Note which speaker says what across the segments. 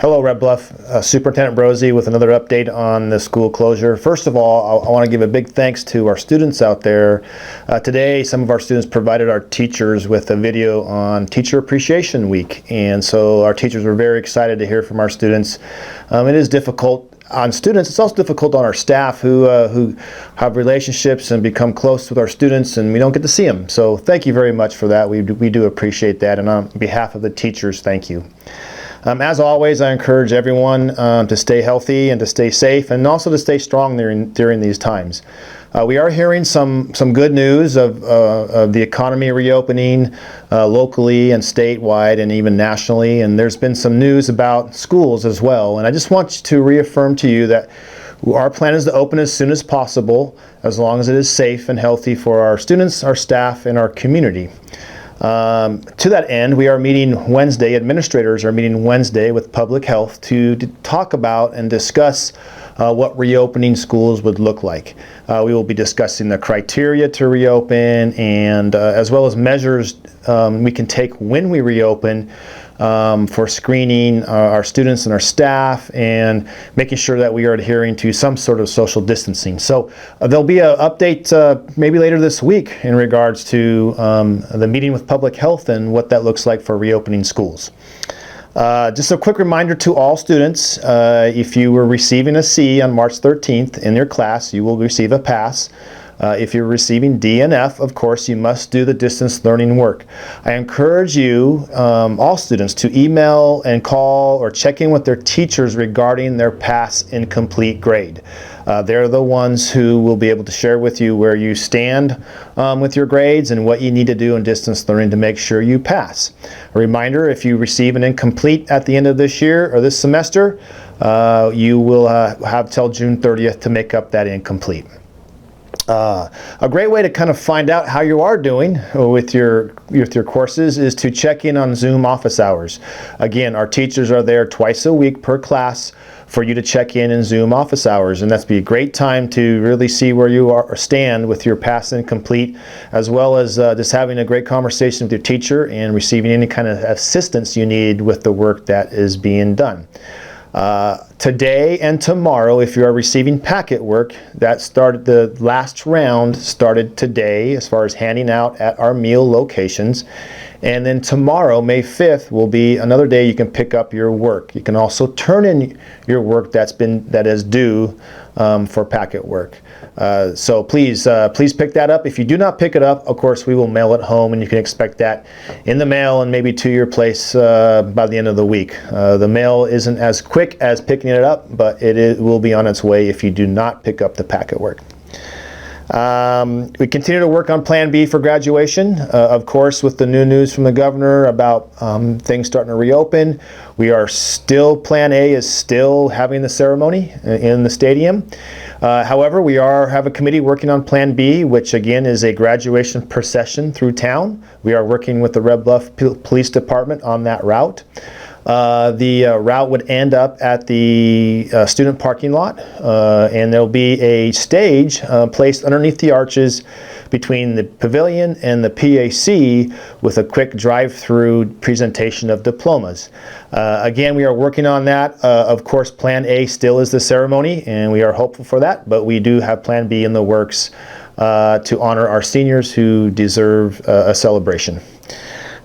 Speaker 1: Hello, Red Bluff. Superintendent Brose with another update on the school closure. First of all, I want to give a big thanks to our students out there. Today, some of our students provided our teachers with a video on Teacher Appreciation Week, and so our teachers were very excited to hear from our students. It is difficult on students. It's also difficult on our staff who have relationships and become close with our students, and we don't get to see them. So thank you very much for that. We do appreciate that, and on behalf of the teachers, thank you. As always, I encourage everyone to stay healthy and to stay safe, and also to stay strong during these times. We are hearing some good news of the economy reopening locally and statewide and even nationally, and there's been some news about schools as well. And I just want to reaffirm to you that our plan is to open as soon as possible, as long as it is safe and healthy for our students, our staff, and our community. To that end, we are meeting Wednesday, administrators are meeting Wednesday with Public Health to talk about and discuss what reopening schools would look like. We will be discussing the criteria to reopen, and as well as measures we can take when we reopen for screening our students and our staff, and making sure that we are adhering to some sort of social distancing. So there'll be an update maybe later this week in regards to the meeting with Public Health and what that looks like for reopening schools. Just a quick reminder to all students, if you were receiving a C on March 13th in your class, you will receive a pass. If you're receiving D and F, of course, you must do the distance learning work. I encourage you, all students, to email and call or check in with their teachers regarding their pass incomplete grade. They're the ones who will be able to share with you where you stand with your grades and what you need to do in distance learning to make sure you pass. A reminder, if you receive an incomplete at the end of this year or this semester, you will have till June 30th to make up that incomplete. A great way to kind of find out how you are doing with your courses is to check in on Zoom office hours. Again, our teachers are there twice a week per class for you to check in Zoom office hours, and that's be a great time to really see where you are or stand with your pass and complete, as well as just having a great conversation with your teacher and receiving any kind of assistance you need with the work that is being done. Today and tomorrow, if you are receiving packet work, that started, the last round started today as far as handing out at our meal locations. And then tomorrow, May 5th, will be another day you can pick up your work. You can also turn in your work that is due for packet work. So please pick that up. If you do not pick it up, of course, we will mail it home, and you can expect that in the mail and maybe to your place by the end of the week. The mail isn't as quick as picking it up, but it will be on its way if you do not pick up the packet work. We continue to work on Plan B for graduation. Of course, with the new news from the governor about things starting to reopen, we are still, Plan A is still having the ceremony in the stadium. However, we have a committee working on Plan B, which again is a graduation procession through town. We are working with the Red Bluff Police Department on that route. The route would end up at the student parking lot, and there'll be a stage placed underneath the arches between the pavilion and the PAC with a quick drive-through presentation of diplomas. Again, we are working on that. Of course, Plan A still is the ceremony, and we are hopeful for that, but we do have Plan B in the works to honor our seniors who deserve a celebration.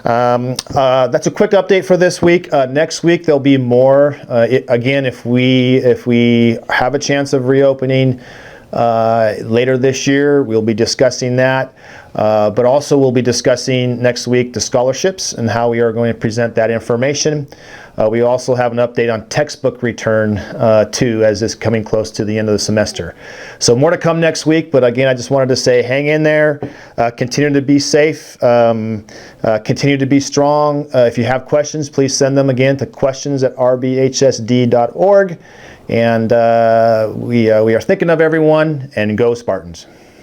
Speaker 1: That's a quick update for this week. Next week there'll be more. Again, if we have a chance of reopening later this year, we'll be discussing that. But also we'll be discussing next week the scholarships and how we are going to present that information. We also have an update on textbook return too, as it's coming close to the end of the semester. So more to come next week, but again, I just wanted to say hang in there, continue to be safe, continue to be strong. If you have questions, please send them again to questions@rbhsd.org. And we are thinking of everyone, and go Spartans.